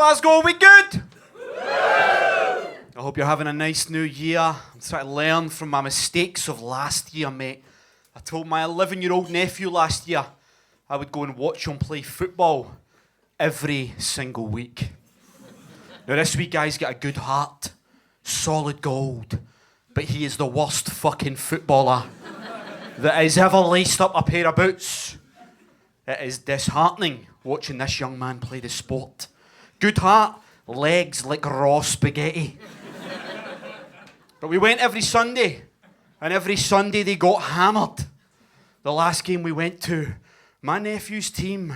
Glasgow, we good? I hope you're having a nice new year. I'm trying to learn from my mistakes of last year, mate. I told my 11-year-old nephew last year I would go and watch him play football every single week. Now this wee guy's got a good heart, solid gold, but he is the worst fucking footballer that has ever laced up a pair of boots. It is disheartening watching this young man play the sport. Good heart, legs like raw spaghetti. But we went every Sunday, and every Sunday they got hammered. The last game we went to, my nephew's team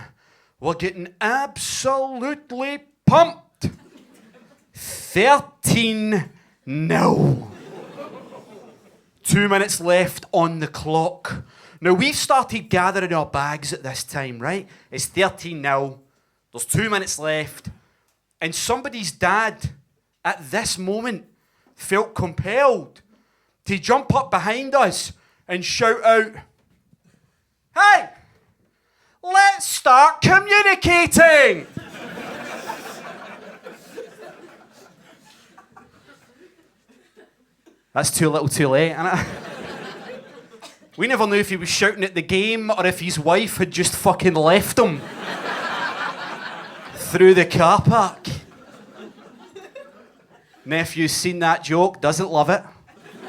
were getting absolutely pumped. 13-0. 2 minutes left on the clock. Now, we've started gathering our bags at this time, right? It's 13-0. There's 2 minutes left. And somebody's dad, at this moment, felt compelled to jump up behind us and shout out, "Hey, let's start communicating!" That's too little too late, isn't it? We never knew if he was shouting at the game or if his wife had just fucking left him through the car park. Nephew's seen that joke, doesn't love it.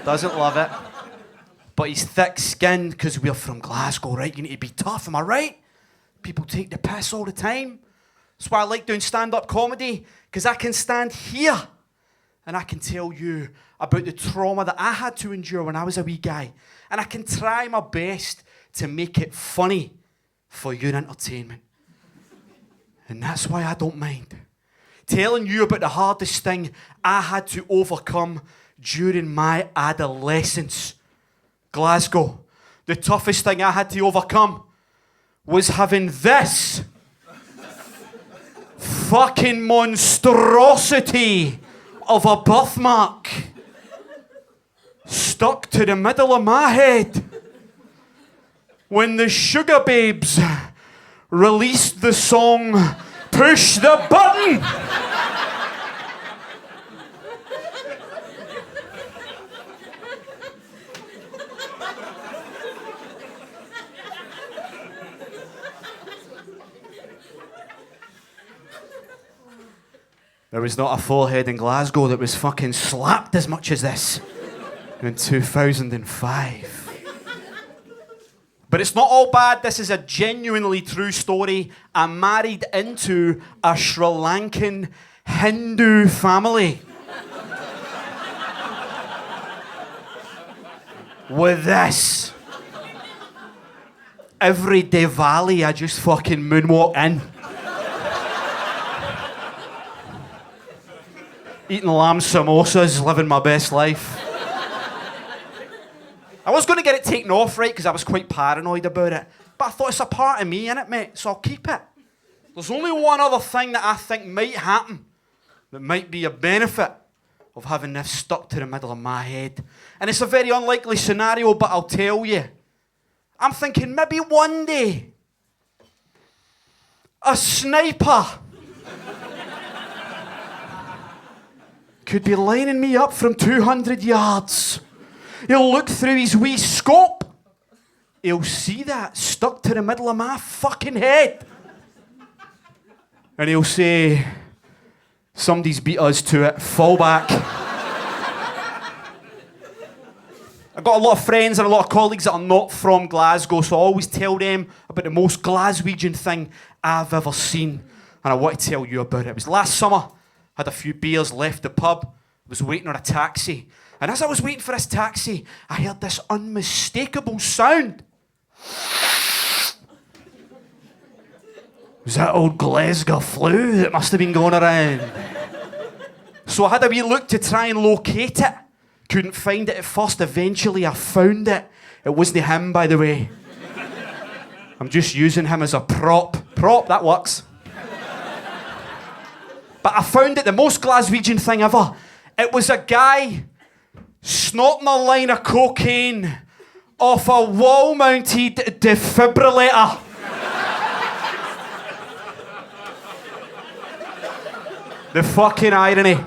Doesn't love it. But he's thick-skinned because we're from Glasgow, right? You need to be tough, am I right? People take the piss all the time. That's why I like doing stand-up comedy, because I can stand here and I can tell you about the trauma that I had to endure when I was a wee guy. And I can try my best to make it funny for your entertainment. And that's why I don't mind telling you about the hardest thing I had to overcome during my adolescence. Glasgow, the toughest thing I had to overcome was having this fucking monstrosity of a birthmark stuck to the middle of my head when the Sugar Babes released the song "Push the Button." There was not a forehead in Glasgow that was fucking slapped as much as this in 2005. But it's not all bad. This is a genuinely true story. I married into a Sri Lankan Hindu family. With this. Every Diwali, I just fucking moonwalk in. Eating lamb samosas, living my best life. I was going to get it taken off, right, because I was quite paranoid about it. But I thought it's a part of me, innit, mate? So I'll keep it. There's only one other thing that I think might happen that might be a benefit of having this stuck to the middle of my head. And it's a very unlikely scenario, but I'll tell you. I'm thinking maybe one day a sniper could be lining me up from 200 yards. He'll look through his wee scope. He'll see that stuck to the middle of my fucking head. And he'll say, "Somebody's beat us to it. Fall back." I've got a lot of friends and a lot of colleagues that are not from Glasgow, so I always tell them about the most Glaswegian thing I've ever seen. And I want to tell you about it. It was last summer. I had a few beers, left the pub, was waiting on a taxi. And as I was waiting for this taxi, I heard this unmistakable sound. Was that old Glasgow flu that must have been going around? So I had a wee look to try and locate it. Couldn't find it at first. Eventually I found it. It wasn't him, by the way. I'm just using him as a prop. Prop, that works. But I found it, the most Glaswegian thing ever. It was a guy snorting a line of cocaine off a wall-mounted defibrillator. The fucking irony.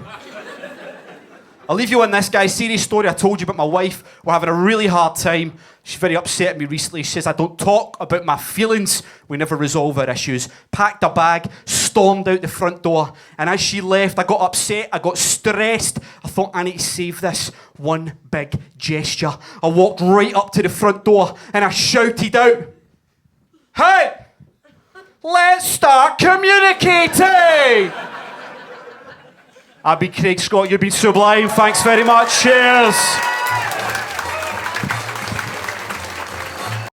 I'll leave you on this, guys. Serious story I told you about my wife. We're having a really hard time. She's very upset at me recently. She says I don't talk about my feelings. We never resolve our issues. Packed a bag, stormed out the front door. And as she left, I got upset. I got stressed. I thought, I need to save this one big gesture. I walked right up to the front door and I shouted out, "Hey! Let's start communicating!" I've been Craig Scott. You've been sublime. Thanks very much. Cheers.